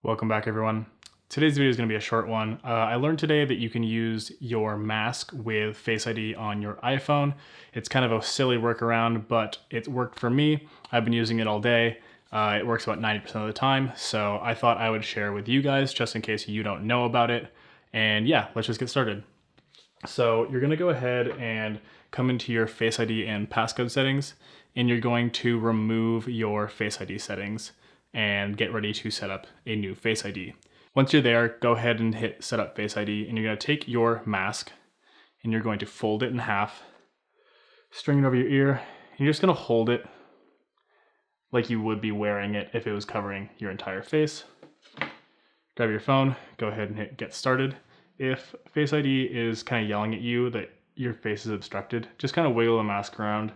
Welcome back, everyone. Today's video is going to be a short one. I learned today that you can use your mask with Face ID on your iPhone. It's kind of a silly workaround, but it worked for me. I've been using it all day. It works about 90% of the time, so I thought I would share with you guys just in case you don't know about it. And yeah, let's just get started. So you're going to go ahead and come into your Face ID and passcode settings, and you're going to remove your Face ID settings and get ready to set up a new Face ID. Once you're there, go ahead and hit set up Face ID, and you're going to take your mask and you're going to fold it in half, string it over your ear, and you're just going to hold it like you would be wearing it if it was covering your entire face. Grab your phone, go ahead and hit get started. If Face ID is kind of yelling at you that your face is obstructed, just kind of wiggle the mask around,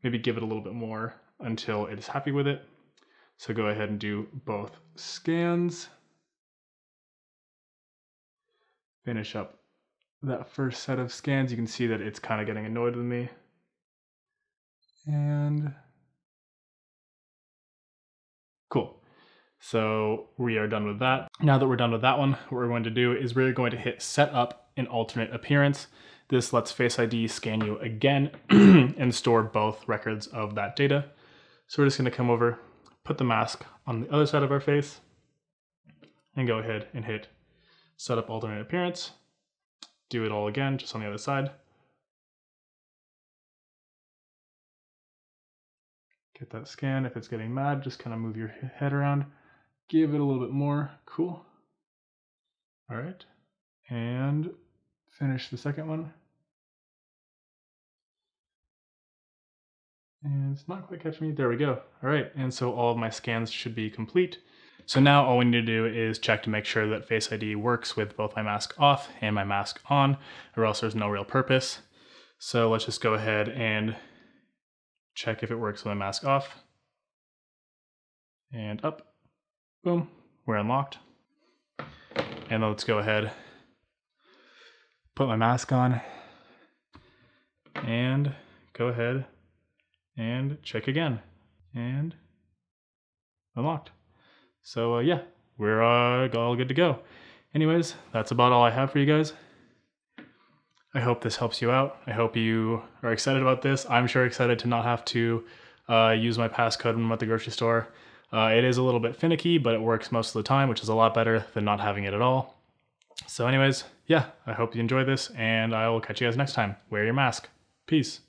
maybe give it a little bit more until it is happy with it. So go ahead and do both scans. Finish up that first set of scans. You can see that it's kind of getting annoyed with me. And cool. So we are done with that. Now that we're done with that one, what we're going to do is we're going to hit set up an alternate appearance. This lets Face ID scan you again and store both records of that data. So we're just going to come over, put the mask on the other side of our face, and go ahead and hit set up alternate appearance. Do it all again, just on the other side. Get that scan. If it's getting mad, just kind of move your head around. Give it a little bit more. Cool. All right. And finish the second one. And it's not quite catching me. There we go. All right. And so all of my scans should be complete. So now all we need to do is check to make sure that Face ID works with both my mask off and my mask on, or else there's no real purpose. So let's just go ahead and check if it works with my mask off. And up. Boom. We're unlocked. And let's go ahead, put my mask on, and go ahead and check again. And unlocked. So yeah, we're all good to go. Anyways, that's about all I have for you guys. I hope this helps you out. I hope you are excited about this. I'm sure excited to not have to use my passcode when I'm at the grocery store. It is a little bit finicky, but it works most of the time, which is a lot better than not having it at all. So anyways, yeah, I hope you enjoy this, and I will catch you guys next time. Wear your mask. Peace.